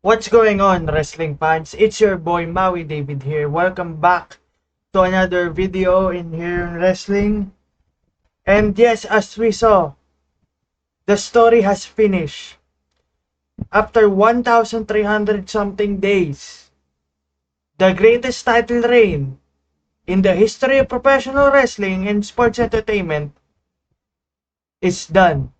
What's going on, wrestling fans? It's your boy Maui David here. Welcome back to another video in here in wrestling. And yes, as we saw, the story has finished. After 1,300 something days, the greatest title reign in the history of professional wrestling and sports entertainment is done.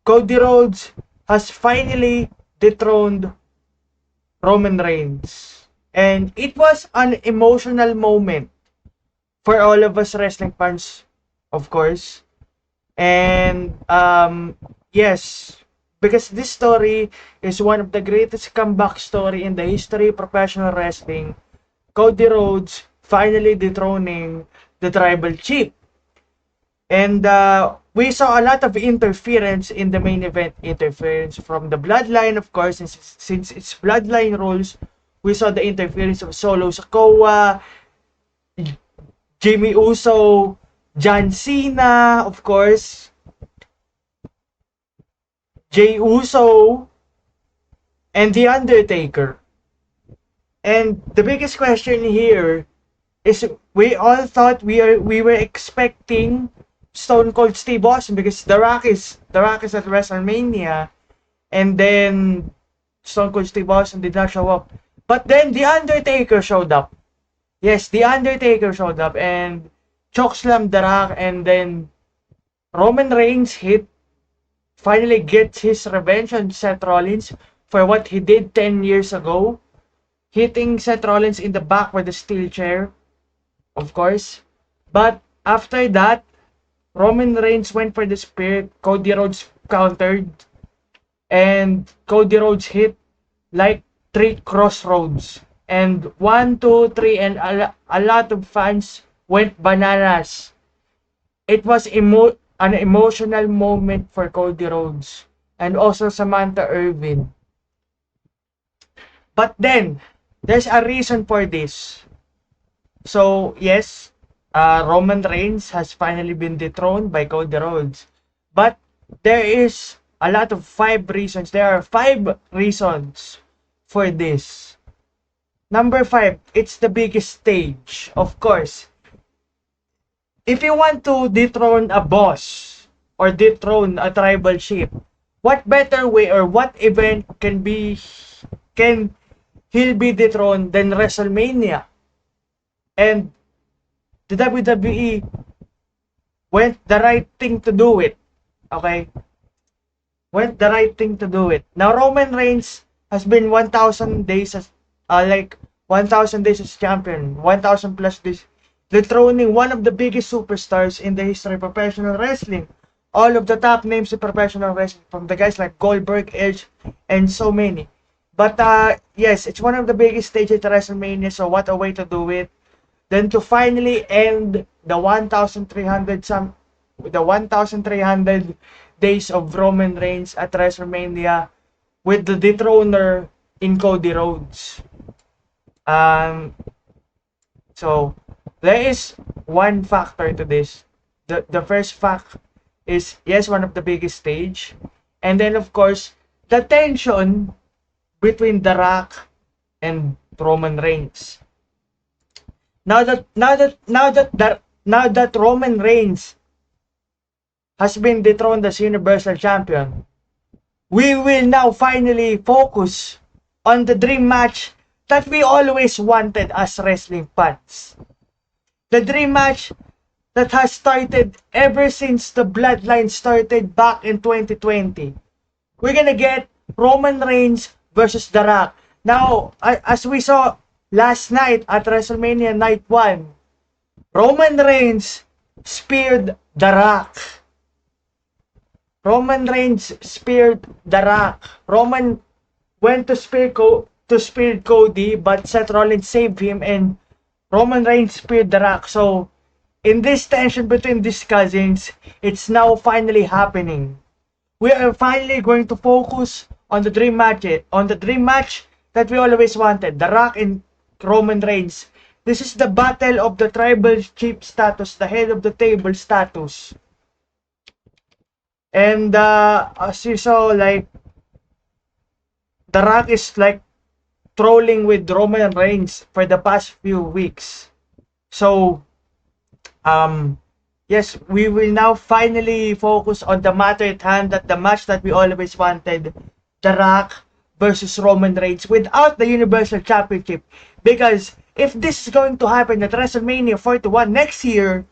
Cody Rhodes has finally dethroned Roman Reigns. And it was an emotional moment for all of us wrestling fans, of course. And yes, because this story is one of the greatest comeback story in the history of professional wrestling. Cody Rhodes finally dethroning the tribal chief. And we saw a lot of interference in the main event. Interference from the bloodline, of course, since it's bloodline rules. We saw the interference of Solo Sikoa, Jimmy Uso, John Cena, of course, Jey Uso, and The Undertaker. And the biggest question here is we all thought we were expecting Stone Cold Steve Austin because The Rock is at WrestleMania, and then Stone Cold Steve Austin did not show up. But then The Undertaker showed up. Yes, The Undertaker showed up and chokeslammed The Rock, and then Roman Reigns finally gets his revenge on Seth Rollins for what he did 10 years ago, hitting Seth Rollins in the back with a steel chair, of course. But after that, Roman Reigns went for the spear. Cody Rhodes countered, and Cody Rhodes hit like 3 crossroads. And 1, 2, 3, and a lot of fans went bananas. It was an emotional moment for Cody Rhodes and also Samantha Irvin. But then, there's a reason for this. So, yes, Roman Reigns has finally been dethroned by Cody Rhodes. But there is a lot of 5 reasons. There are 5 reasons for this. Number 5, it's the biggest stage, of course. If you want to dethrone a boss or dethrone a tribal chief, what better way or what event can he'll be dethroned than WrestleMania? And the WWE went the right thing to do it. Okay? Went the right thing to do it. Now, Roman Reigns has been 1,000 days as, 1,000 days as champion. 1,000 plus days. Dethroning one of the biggest superstars in the history of professional wrestling. All of the top names in professional wrestling, from the guys like Goldberg, Edge, and so many. But yes, it's one of the biggest stages at WrestleMania, so what a way to do it. Then to finally end the 1,300 days of Roman Reigns at WrestleMania with the dethroner in Cody Rhodes. So there is one factor to this. The first fact is, yes, one of the biggest stage, and then of course the tension between The Rock and Roman Reigns. Now that Roman Reigns has been dethroned as Universal Champion, we will now finally focus on the dream match that we always wanted as wrestling fans. The dream match that has started ever since the bloodline started back in 2020. We're gonna get Roman Reigns versus The Rock. Now, as we saw last night at WrestleMania Night 1, Roman Reigns speared The Rock. Roman Reigns speared The Rock. Roman went to spear Cody, but Seth Rollins saved him, and Roman Reigns speared The Rock. So, in this tension between these cousins, it's now finally happening. We are finally going to focus on the dream match, that we always wanted, The Rock and Roman Reigns. This is the battle of the tribal chief status, the head of the table status. And as you saw, like, The Rock is like trolling with Roman Reigns for the past few weeks. So, um, yes, we will now finally focus on the matter at hand, that the match that we always wanted, The Rock versus Roman Reigns without the Universal Championship. Because if this is going to happen at WrestleMania 41 next year,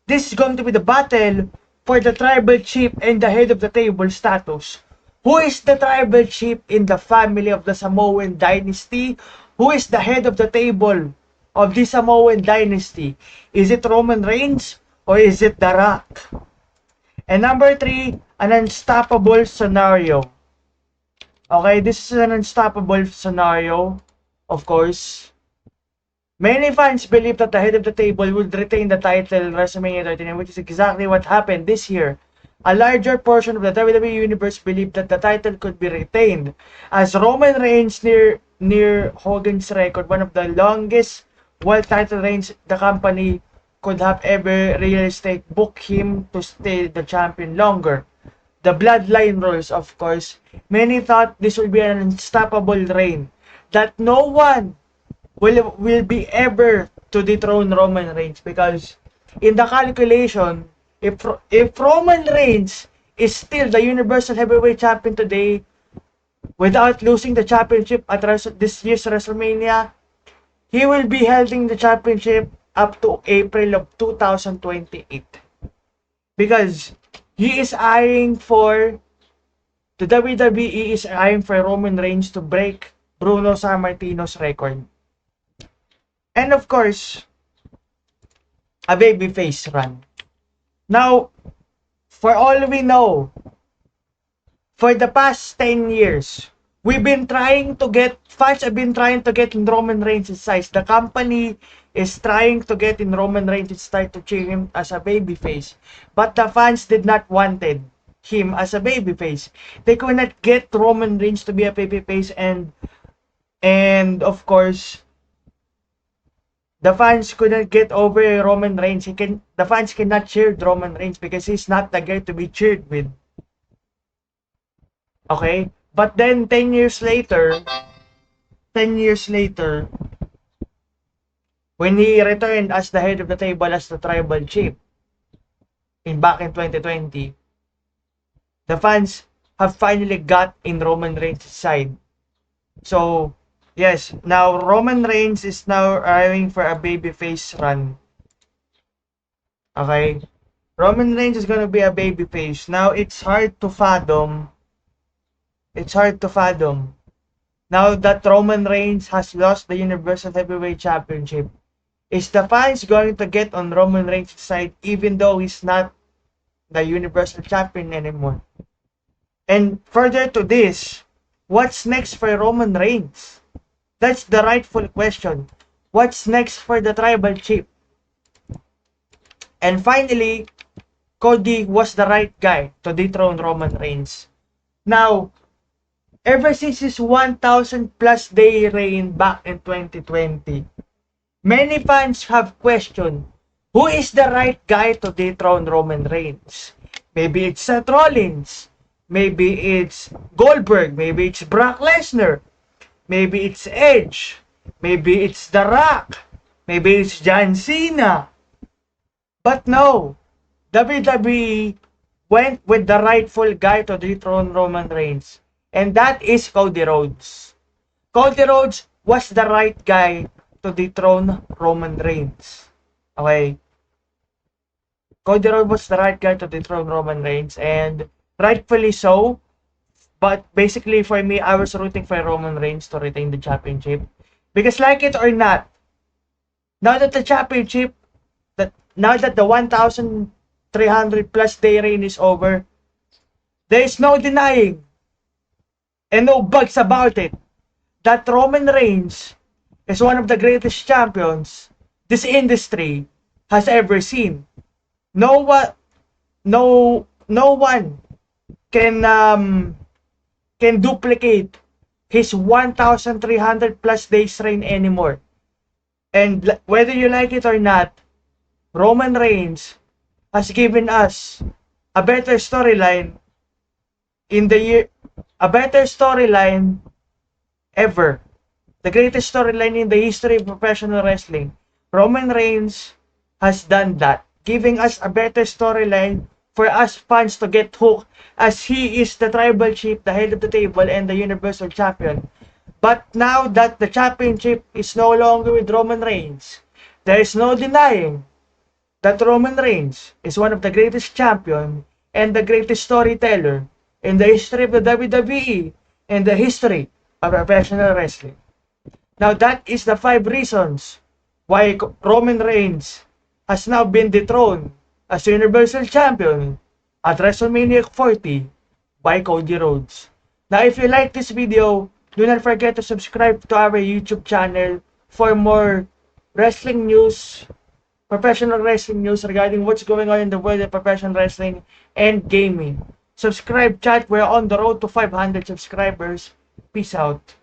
this is going to be the battle for the tribal chief and the head of the table status. Who is the tribal chief in the family of the Samoan dynasty? Who is the head of the table of the Samoan dynasty? Is it Roman Reigns or is it The Rock? And number 3, an unstoppable scenario. Okay, this is an unstoppable scenario, of course. Many fans believe that the head of the table would retain the title in WrestleMania 39, which is exactly what happened this year. A larger portion of the WWE Universe believed that the title could be retained, as Roman Reigns near Hogan's record, one of the longest world title reigns the company could have ever realistic, book him to stay the champion longer. The bloodline rules, of course. Many thought this would be an unstoppable reign, that no one will be ever to dethrone Roman Reigns, because in the calculation, if Roman Reigns is still the Universal Heavyweight Champion today without losing the championship at this year's WrestleMania, he will be holding the championship up to April of 2028. Because he is eyeing for, the WWE is eyeing for Roman Reigns to break Bruno Sammartino's record. And of course, a babyface run. Now, for all we know, for the past 10 years, fans have been trying to get in Roman Reigns' size. The company is trying to get in Roman Reigns' size to cheer him as a babyface. But the fans did not wanted him as a babyface. They could not get Roman Reigns to be a babyface, and of course, the fans couldn't get over Roman Reigns. The fans cannot cheer Roman Reigns because he's not the guy to be cheered with. Okay? But then 10 years later, when he returned as the head of the table as the tribal chief back in 2020, the fans have finally got in Roman Reigns' side. So, yes, now Roman Reigns is now arriving for a babyface run. Okay? Roman Reigns is gonna be a babyface. Now, it's hard to fathom. Now that Roman Reigns has lost the Universal Heavyweight Championship, is the fans going to get on Roman Reigns' side even though he's not the Universal Champion anymore? And further to this, what's next for Roman Reigns? That's the rightful question. What's next for the tribal chief? And finally, Cody was the right guy to dethrone Roman Reigns. Now, ever since his 1,000 plus day reign back in 2020, many fans have questioned who is the right guy to dethrone Roman Reigns. Maybe it's Seth Rollins, maybe it's Goldberg, maybe it's Brock Lesnar, maybe it's Edge, maybe it's The Rock, maybe it's John Cena. But no, WWE went with the rightful guy to dethrone Roman Reigns, and that is Cody Rhodes. Cody Rhodes was the right guy to dethrone Roman Reigns. Okay? Cody Rhodes was the right guy to dethrone Roman Reigns, and rightfully so. But basically for me, I was rooting for Roman Reigns to retain the championship. Because like it or not, now that the championship, now that the 1,300 plus day reign is over, there is no denying and no bugs about it that Roman Reigns is one of the greatest champions this industry has ever seen. No one can duplicate his 1,300 plus days reign anymore. And whether you like it or not, Roman Reigns has given us a better storyline ever. The greatest storyline in the history of professional wrestling. Roman Reigns has done that, giving us a better storyline for us fans to get hooked as he is the tribal chief, the head of the table, and the universal champion. But now that the championship is no longer with Roman Reigns, there is no denying that Roman Reigns is one of the greatest champion and the greatest storyteller in the history of the WWE and the history of professional wrestling. Now that is the 5 reasons why Roman Reigns has now been dethroned as Universal Champion at WrestleMania 40 by Cody Rhodes. Now if you like this video, do not forget to subscribe to our YouTube channel for more wrestling news, professional wrestling news regarding what's going on in the world of professional wrestling and gaming. Subscribe, chat. We're on the road to 500 subscribers. Peace out.